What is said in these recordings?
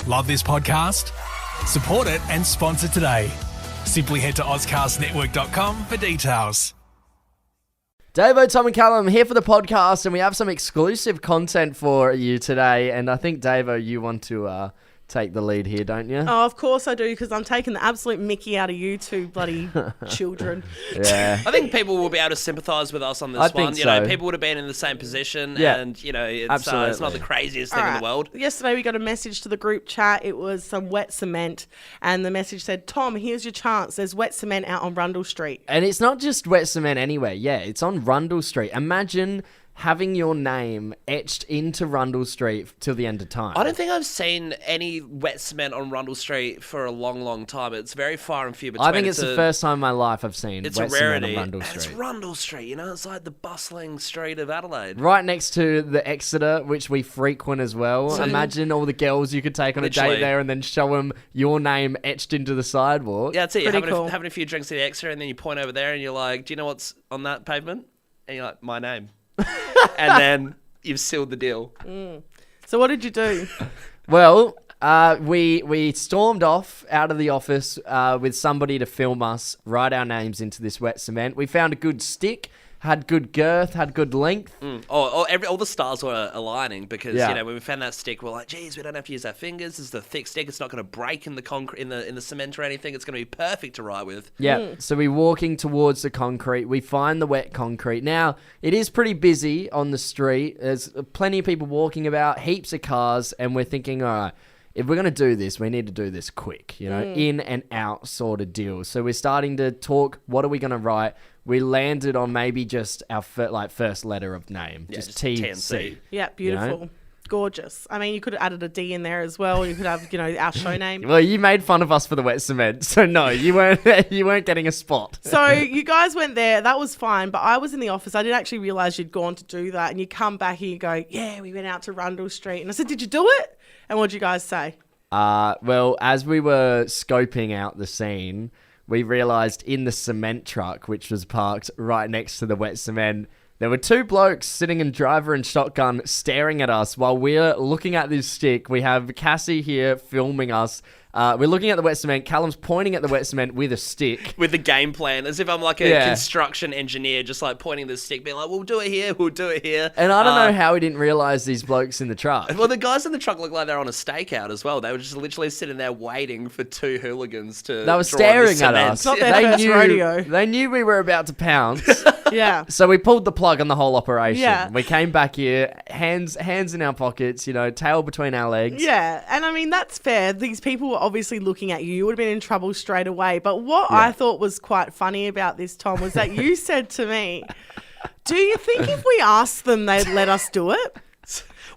Love this podcast? Support it and sponsor today. Simply head to ozcastnetwork.com for details. Davo, Tom and Callum here for the podcast, and we have some exclusive content for you today. And I think, Davo, you want to take the lead here, don't you? Oh, of course I do, because I'm taking the absolute mickey out of you two bloody children. Yeah. I think people will be able to sympathise with us on this one. You know, people would have been in the same position, and you know, it's not the craziest thing in the world. Yesterday we got a message to the group chat. It was some wet cement, and the message said, "Tom, here's your chance. There's wet cement out on Rundle Street." And it's not just wet cement anyway. Yeah, it's on Rundle Street. Imagine having your name etched into Rundle Street till the end of time. I don't think I've seen any wet cement on Rundle Street for a long, long time. It's very far and few between. I think it's the first time in my life I've seen wet cement on Rundle Street. It's Rundle Street, you know, it's like the bustling street of Adelaide. Right next to the Exeter, which we frequent as well. So imagine all the girls you could take on a date there and then show them your name etched into the sidewalk. Yeah, that's it. Pretty cool. Having a few drinks at the Exeter, and then you point over there and you're like, do you know what's on that pavement? And you're like, my name. And then you've sealed the deal. So what did you do? Well, we stormed off out of the office with somebody to film us write our names into this wet cement. We found a good stick, had good girth, had good length. All the stars were aligning because you know, when we found that stick, we're like, geez, we don't have to use our fingers. This is a thick stick. It's not going to break in the concrete, in the cement or anything. It's going to be perfect to write with. Yeah. So we're walking towards the concrete. We find the wet concrete. Now it is pretty busy on the street. There's plenty of people walking about, heaps of cars, and we're thinking, all right, if we're going to do this, we need to do this quick, you know, in and out sort of deal. So we're starting to talk, what are we going to write? We landed on maybe just our first letter of name, just T&C. Yeah, beautiful. You know? Gorgeous. I mean, you could have added a D in there as well. You could have, you know, our show name. Well, you made fun of us for the wet cement, so no, you weren't getting a spot. So you guys went there. That was fine, but I was in the office. I didn't actually realise you'd gone to do that. And you come back and you go, yeah, we went out to Rundle Street. And I said, did you do it? And what did you guys say? Well, as we were scoping out the scene, we realised in the cement truck, which was parked right next to the wet cement, there were two blokes sitting in driver and shotgun staring at us while we're looking at this stick. We have Cassie here filming us. We're looking at the wet cement. Callum's pointing at the wet cement with a stick. With the game plan, as if I'm like a construction engineer, just like pointing the stick, being like, we'll do it here, we'll do it here. And I don't know how we didn't realise these blokes in the truck. Well, the guys in the truck look like they're on a stakeout as well. They were just literally sitting there waiting for two hooligans to They were staring at us. It's not their first rodeo. They knew we were about to pounce. Yeah. So we pulled the plug on the whole operation. Yeah. We came back here, hands in our pockets, you know, tail between our legs. Yeah, and I mean, that's fair. These people were obviously looking at you. You would have been in trouble straight away. But what I thought was quite funny about this, Tom, was that you said to me, do you think if we asked them, they'd let us do it?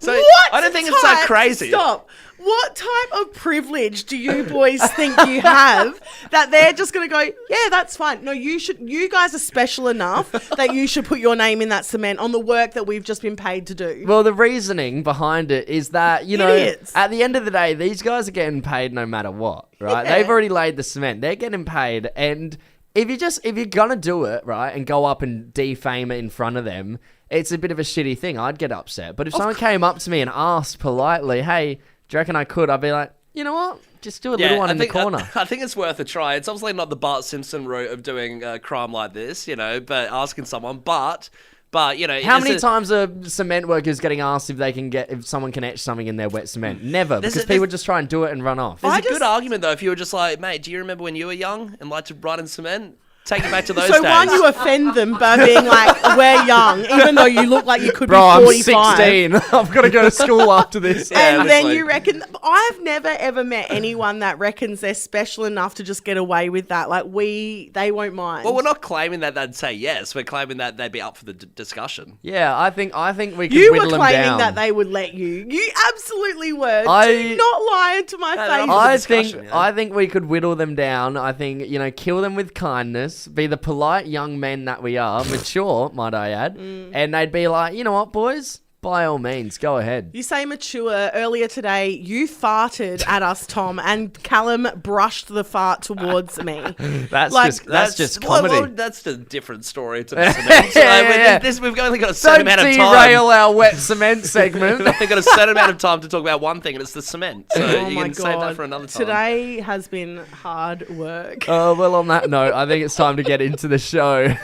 So What I don't think it's that crazy. Stop. What type of privilege do you boys think you have that they're just going to go, yeah, that's fine. No, you guys are special enough that you should put your name in that cement on the work that we've just been paid to do. Well, the reasoning behind it is that, you know, at the end of the day, these guys are getting paid no matter what, right? Yeah. They've already laid the cement. They're getting paid. And if you're going to do it, right, and go up and defame it in front of them, it's a bit of a shitty thing. I'd get upset. But if someone came up to me and asked politely, hey, do you reckon I could? I'd be like, you know what? Just do a little one in the corner. I think it's worth a try. It's obviously not the Bart Simpson route of doing a crime like this, you know, but asking someone. But you know, how many times are cement workers getting asked if someone can etch something in their wet cement? Never, because people just try and do it and run off. There's a good argument though if you were just like, mate, do you remember when you were young and liked to write in cement? Take it back to those days. So one, you offend them by being like, we're young, even though you look like you could be 45. I'm 16. I've got to go to school after this. And then you reckon, I've never ever met anyone that reckons they're special enough to just get away with that. Like they won't mind. Well, we're not claiming that they'd say yes. We're claiming that they'd be up for the discussion. Yeah, I think we can You whittle were them claiming down. that they would let you. You absolutely were. Do not lie to my face. I think we could whittle them down. I think, you know, kill them with kindness, be the polite young men that we are, mature, might I add, and they'd be like, you know what, boys, By all means, go ahead. You say mature. Earlier today, you farted at us, Tom, and Callum brushed the fart towards me. That's just comedy. Well, that's a different story to the cement. We've only got a certain Don't amount of time. derail our wet cement segment. We've only got a certain amount of time to talk about one thing, and it's the cement. So Oh you my can God. save that for another time. Today has been hard work. Well, on that note, I think it's time to get into the show.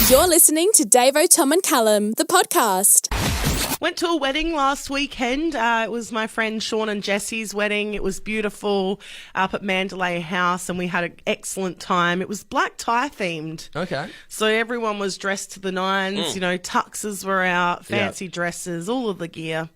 You're listening to Davo, Tom and Callum, the podcast. Went to a wedding last weekend. It was my friend Sean and Jesse's wedding. It was beautiful up at Mandalay House, and we had an excellent time. It was black tie themed. Okay. So everyone was dressed to the nines, tuxes were out, fancy dresses, all of the gear.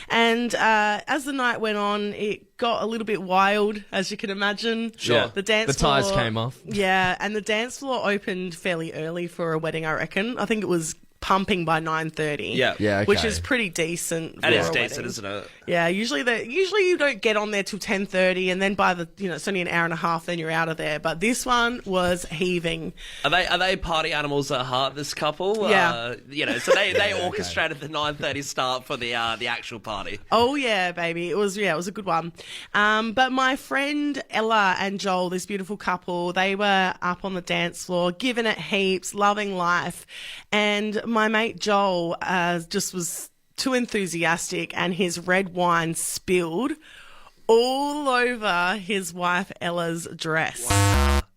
And as the night went on, it got a little bit wild, as you can imagine. Sure. The dance The ties floor, came off. Yeah, and the dance floor opened fairly early for a wedding, I reckon. I think it was pumping by 9:30. Yeah. Yeah, Which okay. is pretty decent. That for is a decent, wedding. isn't it? Yeah, usually you don't get on there till 10:30, and then by the it's only an hour and a half, then you're out of there. But this one was heaving. Are they party animals at heart? This couple, Yeah. So they orchestrated the 9:30 start for the actual party. Oh yeah, baby, it was a good one. But my friend Ella and Joel, this beautiful couple, they were up on the dance floor, giving it heaps, loving life, and my mate Joel just was too enthusiastic, and his red wine spilled all over his wife Ella's dress.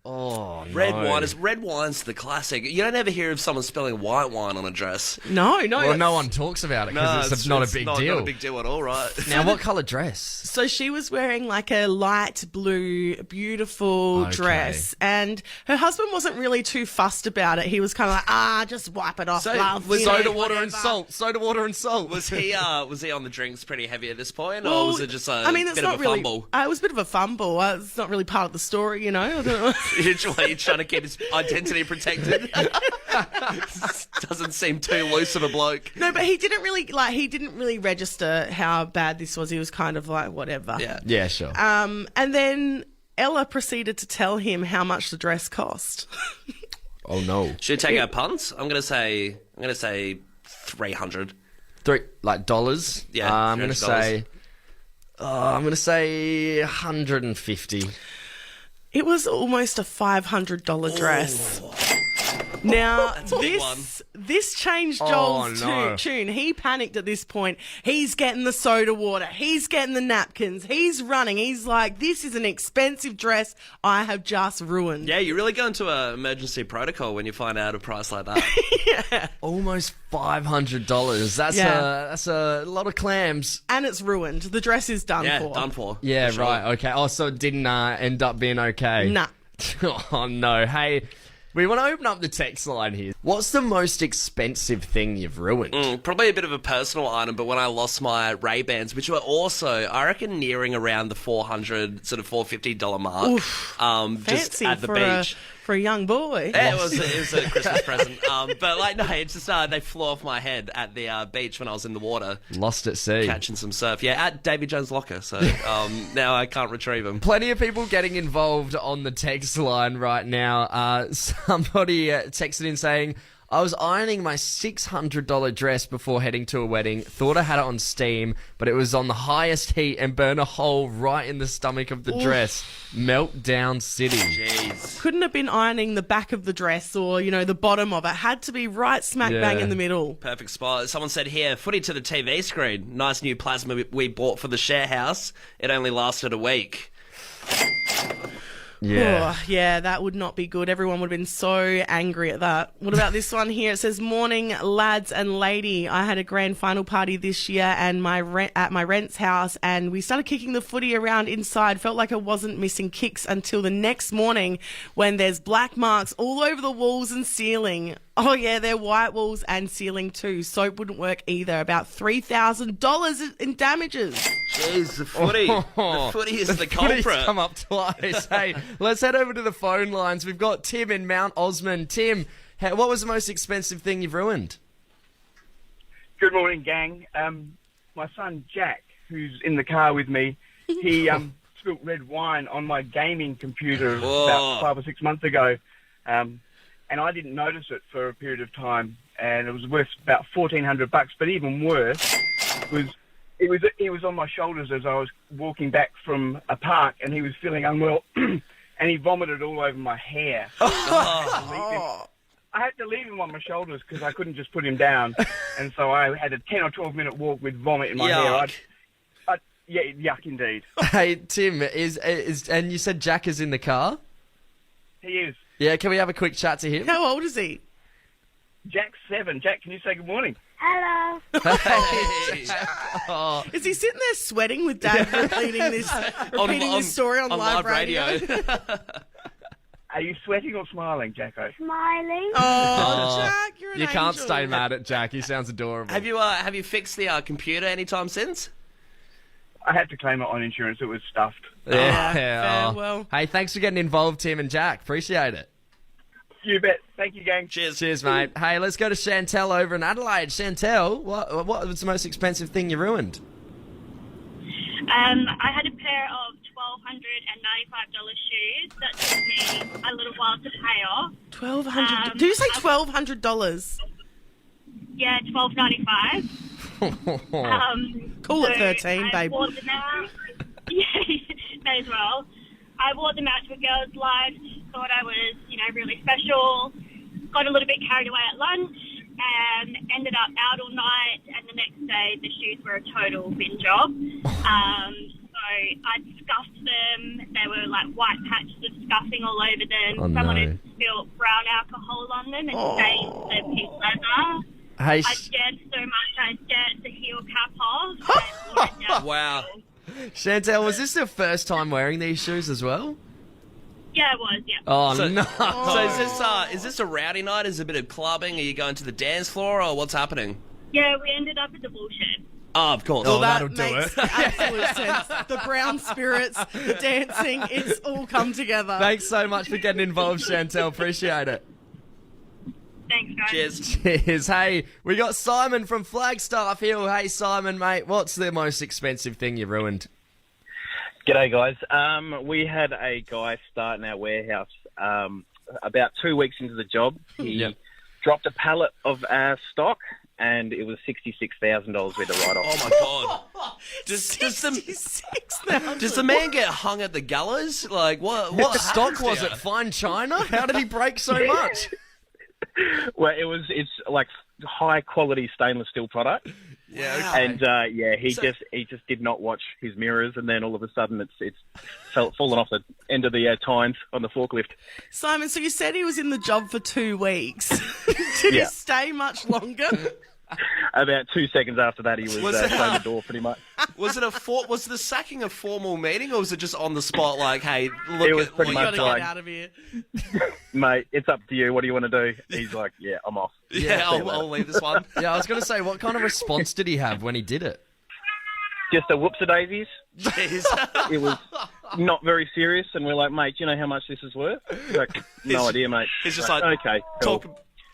Oh, no. Red wine's the classic. You don't ever hear of someone spilling white wine on a dress. No. Well, no one talks about it because it's not a big deal. Not a big deal at all, right? Now, what colour dress? So she was wearing like a light blue, beautiful Okay. dress, and her husband wasn't really too fussed about it. He was kind of like, just wipe it off, So, love. was Soda water and salt. Soda water and salt. Was he on the drinks pretty heavy at this point, or Well, was it just a it's bit not of a really, fumble? It was a bit of a fumble. It's not really part of the story, I don't know. You're trying to keep his identity protected. Doesn't seem too loose of a bloke. No, but he didn't really register how bad this was. He was kind of like, whatever. Yeah. Yeah, sure. And then Ella proceeded to tell him how much the dress cost. Oh, no. Should we take our punts? I'm gonna say 300. $dollars? Yeah, I'm going to $300. say... I'm going to say 150. It was almost a $500 dress. Now, That's a big one. this changed Joel's no. tune. He panicked at this point. He's getting the soda water. He's getting the napkins. He's running. He's like, this is an expensive dress I have just ruined. Yeah, you really go into an emergency protocol when you find out a price like that. Almost $500. That's a lot of clams. And it's ruined. The dress is done Yeah, for. done for. Yeah, For sure. right. Okay. Oh, so it didn't end up being okay? Nah. Oh, no. Hey, we want to open up the text line here. What's the most expensive thing you've ruined? Probably a bit of a personal item, but when I lost my Ray-Bans, which were also, I reckon, nearing around the $400, sort of $450 mark, just Fancy at the for beach. for a young boy. Yeah, it was a Christmas present. But it's just they flew off my head at the beach when I was in the water Lost at sea. catching some surf. Yeah, at Davy Jones' locker. So now I can't retrieve them. Plenty of people getting involved on the text line right now. Somebody texted in saying, I was ironing my $600 dress before heading to a wedding. Thought I had it on steam, but it was on the highest heat and burned a hole right in the stomach of the dress. Meltdown city. Jeez. Couldn't have been ironing the back of the dress or, the bottom of it. Had to be right smack bang Yeah. in the middle. Perfect spot. Someone said here, footy to the TV screen. Nice new plasma we bought for the share house. It only lasted a week. Yeah. Oh, yeah, that would not be good. Everyone would have been so angry at that. What about this one here? It says, morning, lads and lady. I had a grand final party this year and at my rent's house, and we started kicking the footy around inside. Felt like I wasn't missing kicks until the next morning when there's black marks all over the walls and ceiling. Oh, yeah, they're white walls and ceiling too. Soap wouldn't work either. About $3,000 in damages. Jeez, the footy. The footy is the Footy's culprit. come up twice. Hey, let's head over to the phone lines. We've got Tim in Mount Osmond. Tim, what was the most expensive thing you've ruined? Good morning, gang. My son Jack, who's in the car with me, he spilt red wine on my gaming computer Whoa. about 5 or 6 months ago, and I didn't notice it for a period of time. and it was worth about $1,400. But even worse was he was on my shoulders as I was walking back from a park, and he was feeling unwell, and he vomited all over my hair. I had to leave him on my shoulders because I couldn't just put him down, and so I had a 10 or 12 minute walk with vomit in my hair. Yeah, yuck indeed. Hey, Tim, and you said Jack is in the car? He is. Yeah, can we have a quick chat to him? How old is he? Jack's 7. Jack, can you say good morning? Hello. Oh, Is he sitting there sweating with Dad repeating this story on live radio? Are you sweating or smiling, Jacko? Smiling. Oh, Jack, you're an you can't angel. stay mad at Jack. He sounds adorable. Have you fixed the computer anytime since? I had to claim it on insurance. It was stuffed. Yeah. Farewell. Hey, thanks for getting involved, Tim and Jack. Appreciate it. You bet. Thank you, gang. Cheers, mate. Hey, let's go to Chantel over in Adelaide. Chantel, what was the most expensive thing you ruined? I had a pair of $1,295 shoes that took me a little while to pay off. $1,200. Did you say $1,200? Yeah, $1,295. Call it 13, I babe. wore them out. Yeah, may as well. I wore them out to a girl's life, thought I was, really special, got a little bit carried away at lunch, and ended up out all night, and the next day the shoes were a total bin job. So I'd scuffed them. There were like white patches of scuffing all over them. Oh, Someone no. had spilled brown alcohol on them and stained the pink leather. Hey, I scared so much I scared the heel cap off. And went down. Wow. Chantel, was this your first time wearing these shoes as well? Yeah, it was, yeah. Oh, So- no. So is this a rowdy night? Is it a bit of clubbing? Are you going to the dance floor, or what's happening? Yeah, we ended up at the bullshit. Oh, of course. Oh, That that'll do makes it. absolute sense. The brown spirits, the dancing, it's all come together. Thanks so much for getting involved, Chantel. Appreciate it. Thanks, guys. Cheers. Cheers. Hey, we got Simon from Flagstaff Hill. Hey, Simon, mate, what's the most expensive thing you ruined? G'day, guys. We had a guy start in our warehouse about 2 weeks into the job. He dropped a pallet of our stock, and it was $66,000 we had to write off. Oh my god. Does the man get hung at the gallows? Like what? What stock happens was here? it? Fine china? How did he break so much? Well, it's like high quality stainless steel product, Yeah. and he just did not watch his mirrors, and then all of a sudden it's fallen off the end of the tines on the forklift. Simon, so you said he was in the job for 2 weeks. Did he Yeah. stay much longer? About 2 seconds after that, he was Was it, thrown the door pretty much. Was the sacking a formal meeting, or was it just on the spot? Like, hey, look, It was at pretty You much gotta like, get out of here. mate, it's up to you. What do you want to do? He's like, yeah, I'm off. Yeah, I'll leave this one. Yeah, I was going to say, what kind of response did he have when he did it? Just a whoops-a-daisies. Jeez. It was not very serious, and we're like, mate, do you know how much this is worth? He's like, no idea, mate. He's just like, okay, cool.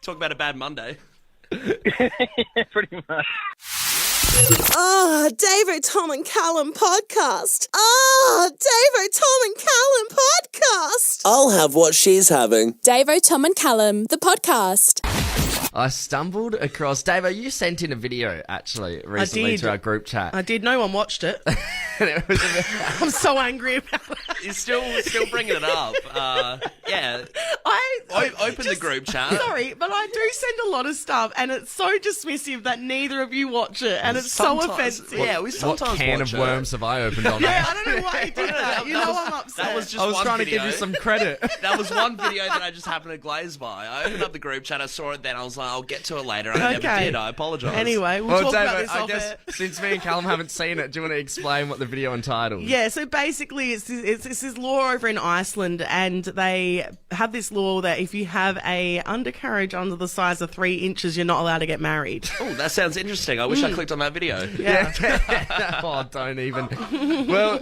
talk about a bad Monday. Pretty much. Oh, Davo, Tom and Callum podcast. Oh, Davo, Tom and Callum podcast. I'll have what she's having. Davo, Tom and Callum, the podcast. I stumbled across... Davo, you sent in a video, actually, recently did. to our group chat. I did. No one watched it. And it was about... I'm so angry about it. He's still bringing it up. Yeah. Open the group chat. Sorry, but I do send a lot of stuff, and it's so dismissive that neither of you watch it, and it's so Sometimes- offensive. Yeah, we What sometimes can watch of it. worms have I opened on Yeah, there? I don't know why you did that. You know I'm upset. That was just I was one trying video. to give you some credit. That was one video that I just happened to glaze by. I opened up the group chat, I saw it then, I was like, I'll get to it later. I never Okay. did. I apologise. Anyway, we'll Well, talk about Davo, this I off guess air. since me and Callum haven't seen it, do you want to explain what the video entitled? Yeah, so basically it's this law over in Iceland, and they have this law that if you have a undercarriage under the size of 3 inches, you're not allowed to get married. Oh, that sounds interesting. I wish I clicked on that video. Yeah. Oh, don't even. Well,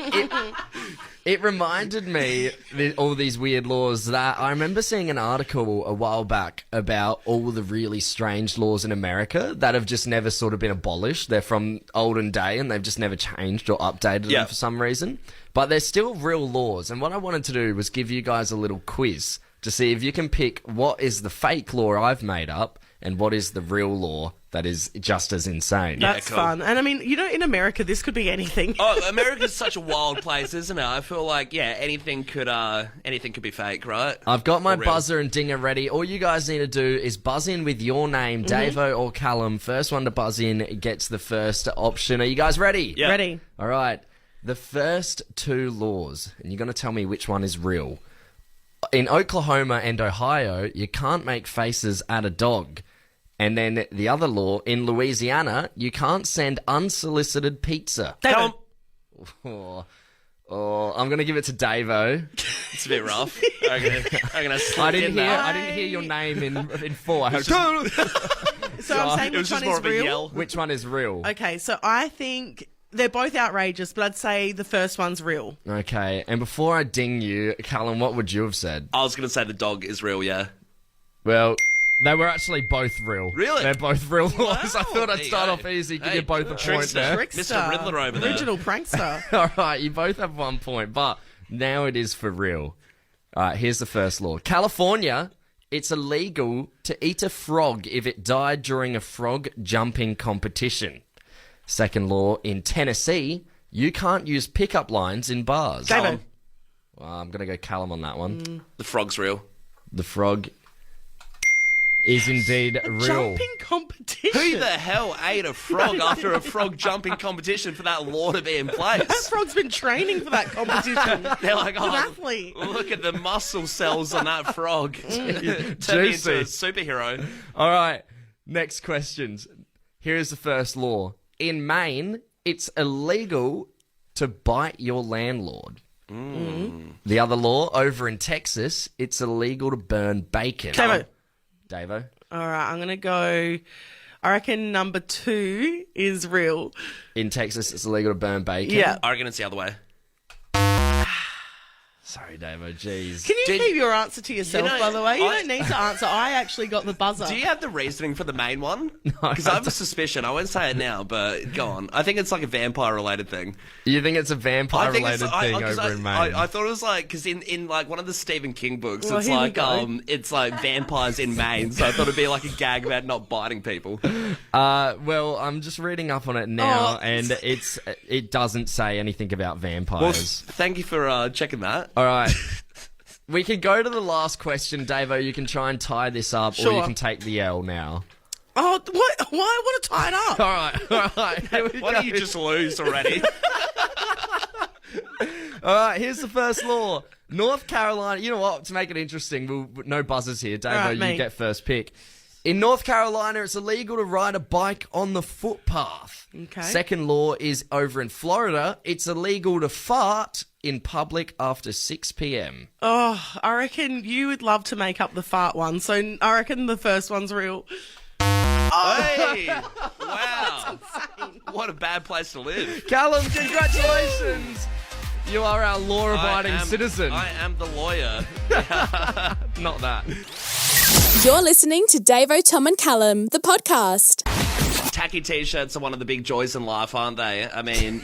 it reminded me, all these weird laws, that I remember seeing an article a while back about all the really strange laws in America that have just never sort of been abolished. They're from olden day and they've just never changed or updated Yeah. them for some reason. But they're still real laws. And what I wanted to do was give you guys a little quiz to see if you can pick what is the fake law I've made up and what is the real law that is just as insane? That's fun. And I mean, in America, this could be anything. Oh, America's such a wild place, isn't it? I feel like, anything could be fake, right? I've got my buzzer and dinger ready. All you guys need to do is buzz in with your name, Davo or Callum. First one to buzz in gets the first option. Are you guys ready? Yeah. Ready. All right. The first two laws, and you're going to tell me which one is real. In Oklahoma and Ohio, you can't make faces at a dog. And then the other law, in Louisiana, you can't send unsolicited pizza. Davo. Oh, I'm going to give it to Davo. It's a bit rough. I'm gonna I didn't hear your name in full. I heard So I'm saying It was which one just more is of a real? yell. Which one is real? Okay, so I think they're both outrageous, but I'd say the first one's real. Okay, and before I ding you, Callum, what would you have said? I was going to say the dog is real, yeah. Well, they were actually both real. Really? They're both real laws. I thought I'd There you start go. off easy, give Hey, you both a point trickster. there. Mr. Riddler over there. Original prankster. All right, you both have 1 point, but now it is for real. All right, here's the first law. California, it's illegal to eat a frog if it died during a frog jumping competition. Second law, in Tennessee, you can't use pickup lines in bars. Davo. Well, I'm going to go Callum on that one. The frog's real. The frog is indeed real. Jumping competition. Who the hell ate a frog after a frog jumping competition for that law to be in That place? frog's been training for that competition. They're like, An athlete. look at the muscle cells on that frog. Turn me into a superhero. All right, next questions. Here is the first law. In Maine, it's illegal to bite your landlord. The other law, over in Texas, it's illegal to burn bacon. Davo? All right, I'm going to go... I reckon number 2 is real. In Texas, it's illegal to burn bacon. Yeah. I reckon it's the other way. Sorry, Davo. Jeez. Can you keep your answer to yourself, by the way? You I- don't need to answer. I actually got the buzzer. Do you have the reasoning for the main one? No, Because I have a suspicion. I won't say it now, but go on. I think it's like a vampire-related thing. You think it's a vampire-related thing over in Maine? I thought it was like, because in like one of the Stephen King books, Well, it's here we like go. it's like vampires in Maine. So I thought it'd be like a gag about not biting people. Well, I'm just reading up on it now, Oh. and it doesn't say anything about Well, vampires. thank you for checking that. All right. We can go to the last question, Davo. You can try and tie this up, or you Sure. can take the L now. Oh, what? Why? I want to tie it up. All right. Here we Why go. don't you just lose already? All right, here's the first law. North Carolina, you know what? To make it interesting, no buzzers here. Davo, right, you me. get first pick. In North Carolina, it's illegal to ride a bike on the footpath. Okay. Second law is over in Florida. It's illegal to fart in public after 6 p.m. Oh, I reckon you would love to make up the fart one. So I reckon the first one's real. Hey! Wow. What a bad place to live. Callum, congratulations! You are our law-abiding citizen. I am the lawyer. Not that. You're listening to Davo, Tom and Callum, the podcast. Tacky t-shirts are one of the big joys in life, aren't they? I mean,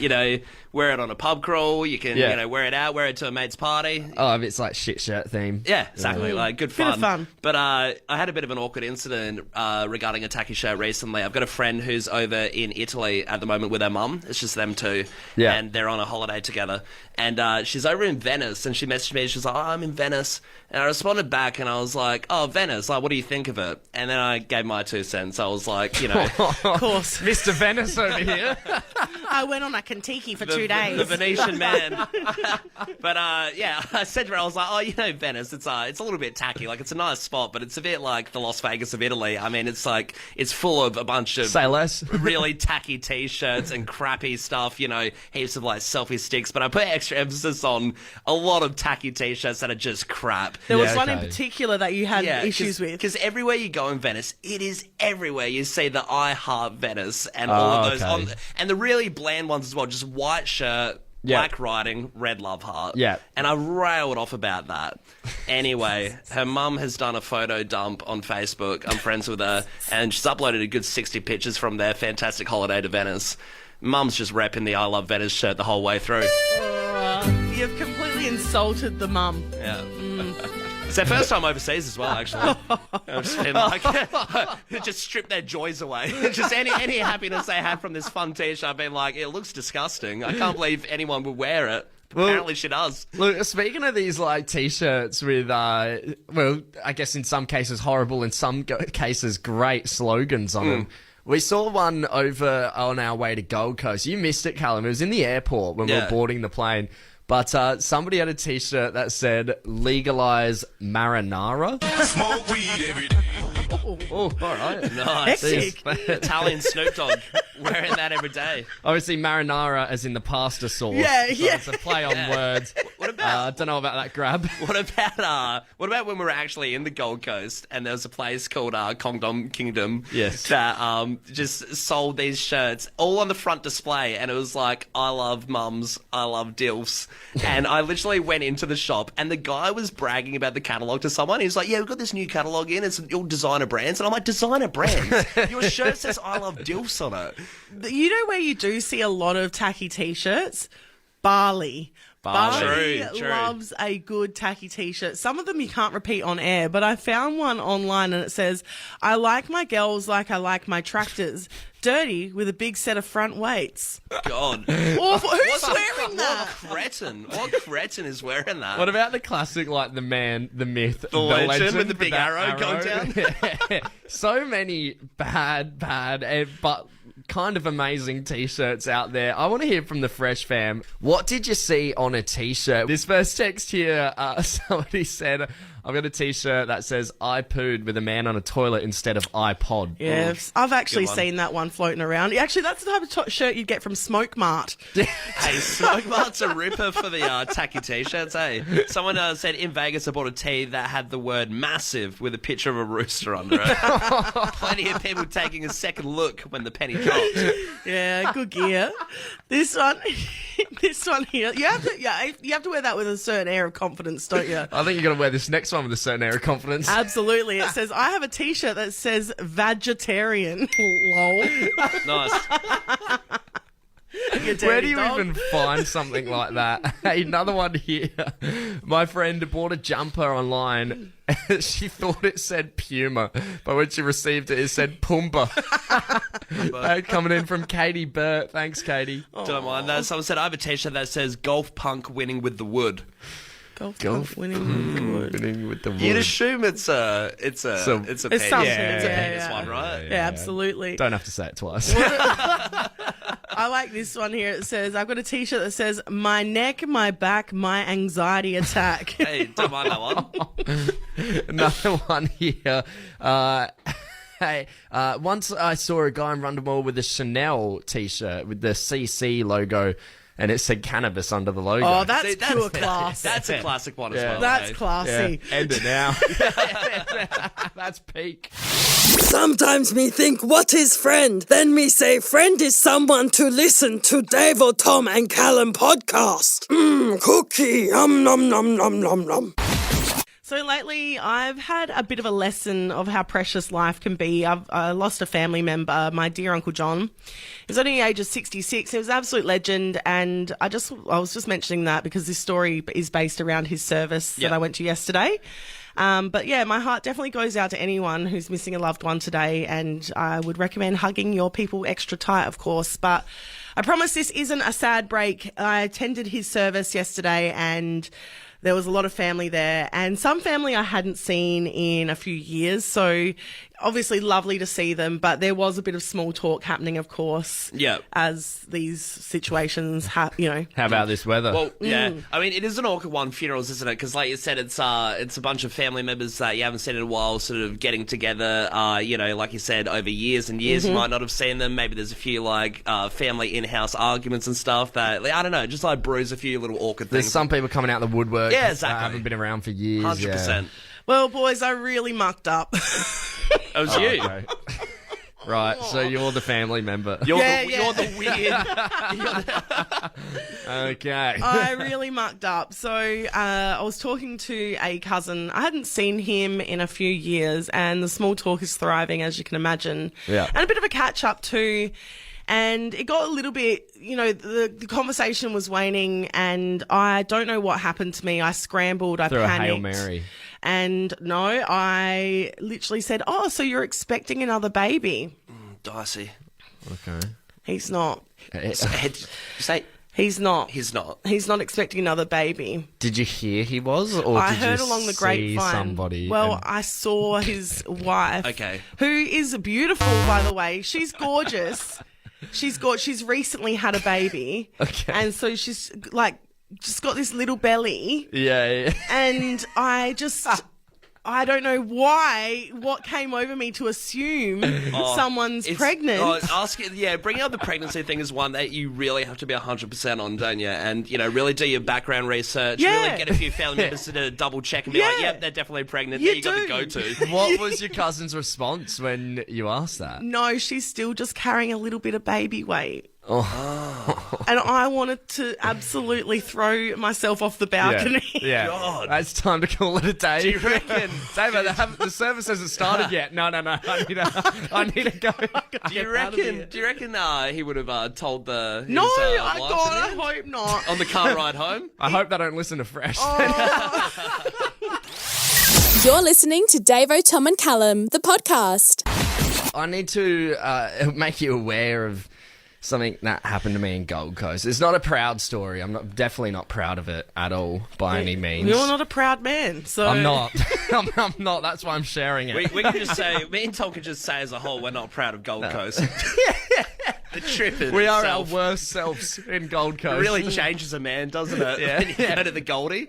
wear it on a pub crawl. You can, wear it out, wear it to a mate's party. Oh, if it's like shit shirt theme. Yeah, exactly. Like, good fun. Bit of fun. But I had a bit of an awkward incident regarding a tacky shirt recently. I've got a friend who's over in Italy at the moment with her mum. It's just them two. Yeah. And they're on a holiday together. And she's over in Venice, and she messaged me. She's like, I'm in Venice. And I responded back, and I was like, oh, Venice, like, what do you think of it? And then I gave my 2 cents. I was like, Of course. Mr. Venice over here. I went on a Kentucky for 2 days. The Venetian man. But I said to her, I was like, oh, Venice, it's a little bit tacky. Like, it's a nice spot, but it's a bit like the Las Vegas of Italy. I mean, it's like, it's full of a bunch of Say less. really tacky t-shirts and crappy stuff, heaps of like selfie sticks. But I put extra emphasis on a lot of tacky t-shirts that are just crap. There was Yeah, one in okay. particular that you had issues with. Because everywhere you go in Venice, it is everywhere. You see the I Heart Venice and all of those. okay. And the really bland ones as well. Just white shirt, black writing, red love heart. Yeah. And I railed off about that. Anyway, her mum has done a photo dump on Facebook. I'm friends with her. And she's uploaded a good 60 pictures from their fantastic holiday to Venice. Mum's just repping the I Love Venice shirt the whole way through. You've completely insulted the mum. Yeah. It's their first time overseas as well, actually. I've just been like, just strip their joys away. Just any happiness they had from this fun t-shirt, I've been like, it looks disgusting. I can't believe anyone would wear it. Apparently she does. Look, speaking of these like t-shirts with, well, I guess in some cases horrible, in some cases great slogans on them. We saw one over on our way to Gold Coast. You missed it, Callum. It was in the airport when we were boarding the plane. But somebody had a t-shirt that said, "Legalize marinara." Smoke weed every day. Oh, all right. Nice. Hectic. Italian Snoop Dogg wearing that every day. Obviously, marinara as in the pasta sauce. Yeah, so yeah. it's a play on words. What about? I don't know about that grab. What about when we were actually in the Gold Coast and there was a place called Kongdom Kingdom that just sold these shirts all on the front display, and it was like, I love mums, I love dilfs. And I literally went into the shop and the guy was bragging about the catalogue to someone. He was like, yeah, we've got this new catalogue in, it's all designer brands. And I'm like, designer brands? Your shirt says I love dilfs on it. You know where you do see a lot of tacky t-shirts? Bali. Bali True. loves a good tacky t-shirt. Some of them you can't repeat on air, but I found one online and it says, I like my girls like I like my tractors. Dirty with a big set of front weights. God. Awful. Who's wearing that? What cretin is wearing that? What about the classic, like the man, the myth, the legend with the big arrow going down? Yeah. So many bad, but kind of amazing t-shirts out there. I want to hear from the Fresh fam. What did you see on a t-shirt? This first text here, somebody said, I've got a t-shirt that says I pooed with a man on a toilet instead of iPod. Yeah, I've actually seen that one floating around. Actually, that's the type of shirt you'd get from Smoke Mart. Hey, Smoke Mart's a ripper for the tacky t-shirts, hey? Someone said in Vegas I bought a tee that had the word massive with a picture of a rooster under it. Plenty of people taking a second look when the penny dropped. Yeah, good gear. This one here, you have to wear that with a certain air of confidence, don't you? I think you're going to wear this next one with a certain air of confidence. Absolutely. It says, I have a t-shirt that says vegetarian. Lol. Nice. Where do you even find something like that? Hey, another one here. My friend bought a jumper online. She thought it said Puma, but when she received it, it said Pumbaa. Coming in from Katie Burt. Thanks, Katie. Don't mind that. Someone said I have a t-shirt that says golf punk winning with the wood. Golf winning with the wood. You'd assume it's a It's penis. something. It's a penis one, right? Yeah, absolutely. Don't have to say it twice. I like this one here. It says, I've got a t-shirt that says, my neck, my back, my anxiety attack. Hey, don't mind that one. Another one here. Hey, once I saw a guy in Rundle with a Chanel t-shirt with the CC logo, and it said cannabis under the logo. Oh, that's pure class. That's a classic one as well. That's classy. Yeah. End it now. That's peak. Sometimes me think, what is friend? Then me say, friend is someone to listen to Davo, Tom and Callum podcast. Cookie, nom nom nom nom nom nom. So lately, I've had a bit of a lesson of how precious life can be. I've lost a family member, my dear Uncle John. He was only the age of 66. He was an absolute legend, and I was just mentioning that because this story is based around his service that I went to yesterday. But yeah, my heart definitely goes out to anyone who's missing a loved one today, and I would recommend hugging your people extra tight, of course. But I promise this isn't a sad break. I attended his service yesterday, and there was a lot of family there, and some family I hadn't seen in a few years. So obviously lovely to see them, but there was a bit of small talk happening, of course. Yeah. As these situations, How about this weather? Well, yeah. I mean, it is an awkward one, funerals, isn't it? Because like you said, it's a bunch of family members that you haven't seen in a while, sort of getting together, like you said, over years and years. You might not have seen them. Maybe there's a few, family in-house arguments and stuff that, I don't know, just, bruise a few little awkward things. There's some people coming out the woodwork. Yeah, exactly. That haven't been around for years. 100%. Yeah. Well, boys, I really mucked up. It was you. Okay. Right, so you're the family member. You're the weird. Okay. I really mucked up. So I was talking to a cousin. I hadn't seen him in a few years, and the small talk is thriving, as you can imagine. Yeah. And a bit of a catch-up too. And it got a little bit, the conversation was waning, and I don't know what happened to me. I scrambled, I Threw panicked. a Hail Mary. And no, I literally said, "Oh, so you're expecting another baby?" Dicey. Okay. He's not. Say He's not. he's not. He's not expecting another baby. Did you hear he was, or I did heard you along the see grapevine. somebody? Well, and- I saw his wife. Okay. Who is beautiful, by the way. She's gorgeous. She's recently had a baby. Okay. And so she's like just got this little belly. yeah. And I don't know what came over me to assume someone's pregnant. Bringing up the pregnancy thing is one that you really have to be 100% on, don't you? And, really do your background research. Yeah. Really get a few family members to double check and be like, yep, they're definitely pregnant. You There you got the go-to. What was your cousin's response when you asked that? No, she's still just carrying a little bit of baby weight. Oh. And I wanted to absolutely throw myself off the balcony. Yeah. God. It's time to call it a day. Do you reckon? David, the service hasn't started yet. No. I need to go. Do you reckon he would have told the No, his, I wife God, I again? hope not. On the car ride home? I hope they don't listen to Fresh. You're listening to Davo, Tom and Callum, the podcast. I need to make you aware of something that happened to me in Gold Coast. It's not a proud story. I'm definitely not proud of it at all by any means. You're not a proud man, so I'm not. I'm not. That's why I'm sharing it. We can just say, me and Tom can just say as a whole, we're not proud of Gold Coast. The trip in We are our itself worst selves in Gold Coast. really changes a man, doesn't it? Yeah. When you go to the Goldie.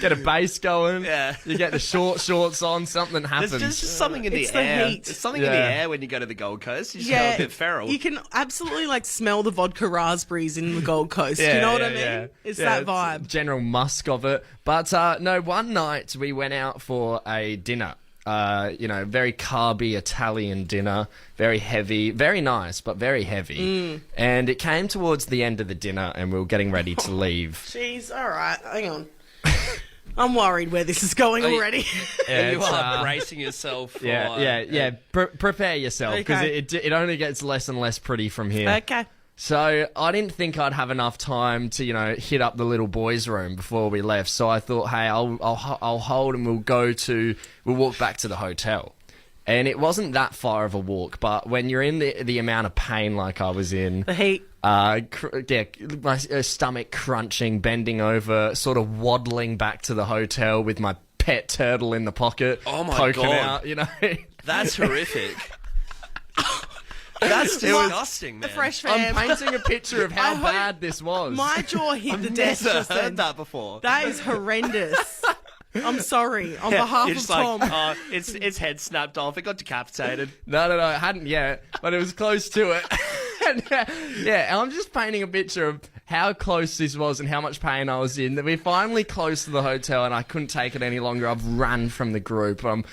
Get a bass going. Yeah. You get the shorts on. Something happens. There's just something in It's the the air. heat. There's something in the air when you go to the Gold Coast. You just go a bit feral. You can absolutely smell the vodka raspberries in the Gold Coast. You know what I mean? Yeah. It's Yeah, that vibe. General musk of it. But no, one night we went out for a dinner. Very carby Italian dinner, very heavy, very nice, but very heavy. And it came towards the end of the dinner and we were getting ready to leave. Jeez, all right, hang on. I'm worried where this is going already. Yeah, You it's, are bracing yourself for... Prepare yourself because Okay. it only gets less and less pretty from here. Okay. So I didn't think I'd have enough time to, hit up the little boys' room before we left. So I thought, hey, I'll hold and we'll walk back to the hotel. And it wasn't that far of a walk, but when you're in the amount of pain like I was in, The heat. my stomach crunching, bending over, sort of waddling back to the hotel with my pet turtle in the pocket, Oh my poking God. out, That's horrific. That's disgusting, man. The fresh I'm fam. painting a picture of I how hope bad this was. My jaw hit the I've desk never just then. heard that before. That is horrendous. I'm sorry. On behalf You're of just Tom. like, its head snapped off. It got decapitated. No, it hadn't yet, but it was close to it. And I'm just painting a picture of how close this was and how much pain I was in. That we're finally close to the hotel and I couldn't take it any longer. I've ran from the group. I'm,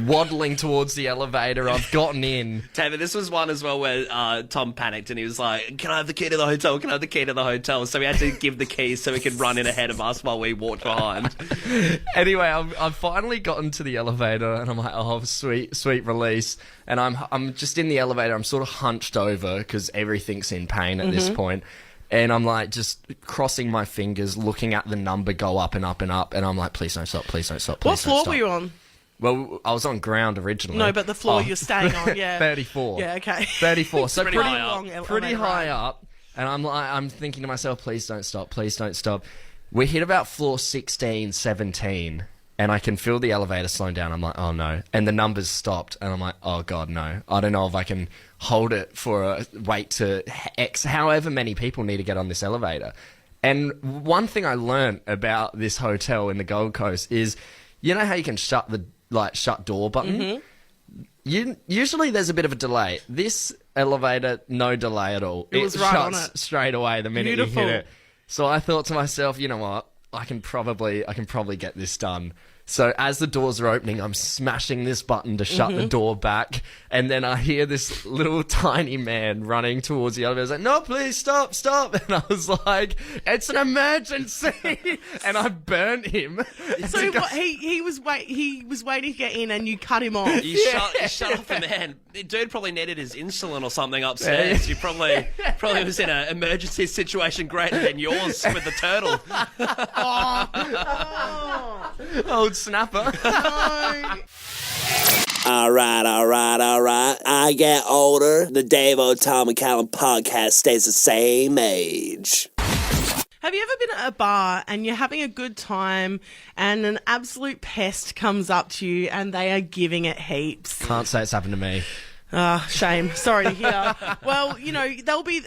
waddling towards the elevator. I've gotten in. David, this was one as well where Tom panicked and he was like, can I have the key to the hotel? Can I have the key to the hotel? So we had to give the keys so he could run in ahead of us while we walked behind. Anyway, I've finally gotten to the elevator and I'm like, oh, sweet release. And I'm just in the elevator. I'm sort of hunched over because everything's in pain at this point. And I'm like just crossing my fingers, looking at the number go up and up and up. And I'm like, please don't stop, please don't stop, please What don't floor stop. were you on? Well, I was on ground originally. No, but the floor you're staying on, yeah. 34. Yeah, okay. 34. So Pretty high up. long pretty elevator high ride. up. And I'm thinking to myself, please don't stop, please don't stop. We hit about floor 16, 17. And I can feel the elevator slowing down. I'm like, oh no. And the numbers stopped. And I'm like, oh God, no. I don't know if I can hold it for a wait to X, however many people need to get on this elevator. And one thing I learned about this hotel in the Gold Coast is, you know how you can shut door button? Usually there's a bit of a delay. This elevator, no delay at all. It was right on shuts it. straight away the minute Beautiful. you hit it. So I thought to myself, you know what? I can probably get this done. So as the doors are opening, I'm smashing this button to shut the door back. And then I hear this little tiny man running towards the elevator. He's like, no, please, stop. And I was like, it's an emergency. And I burnt him. So what, he was waiting to get in and you cut him off. You shut off the man. The dude probably needed his insulin or something upstairs. You probably was in an emergency situation greater than yours with the turtle. Old snapper. All right. I get older. The Davo, Tom, and Callum podcast stays the same age. Have you ever been at a bar and you're having a good time and an absolute pest comes up to you and they are giving it heaps? Can't say it's happened to me. Shame. Sorry to hear. Well, you know, they'll be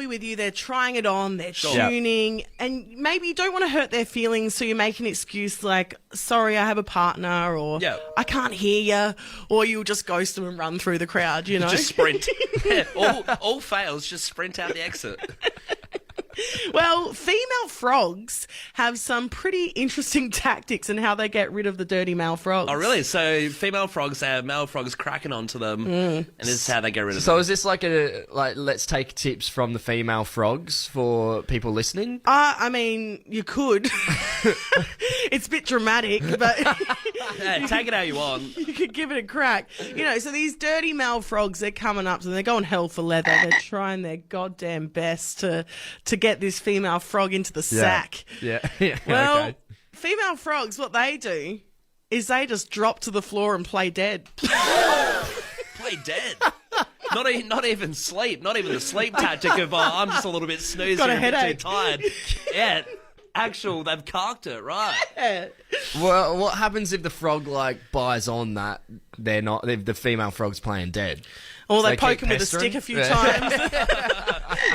with you. They're trying it on. They're tuning, and maybe you don't want to hurt their feelings, so you make an excuse like, "Sorry, I have a partner," or "I can't hear you," or you'll just ghost them and run through the crowd. You know, just sprint. All fails. Just sprint out the exit. Well, female frogs have some pretty interesting tactics in how they get rid of the dirty male frogs. Oh, really? So female frogs have male frogs cracking onto them, and this is how they get rid of them. So is this like let's take tips from the female frogs for people listening? I mean, you could. It's a bit dramatic, but take it how you want. You could give it a crack. You know, so these dirty male frogs, they're coming up and they're going hell for leather. They're trying their goddamn best to get this female frog into the sack. Yeah. Well, okay. Female frogs, what they do is they just drop to the floor and play dead. Play dead? Not even sleep. Not even the sleep tactic of, I'm just a little bit snoozy Got a and a bit headache. too tired. Yeah. They've carked it, right? Yeah. Well, what happens if the frog buys on that if the female frog's playing dead? Or So they they poke keep them with a pestering? stick a few times.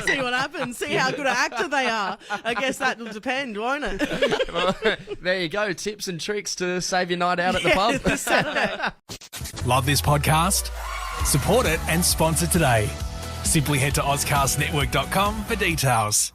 See what happens. See how good an actor they are. I guess that will depend, won't it? Well, there you go. Tips and tricks to save your night out at the pub. This Saturday. Love this podcast? Support it and sponsor today. Simply head to AuscastNetwork.com for details.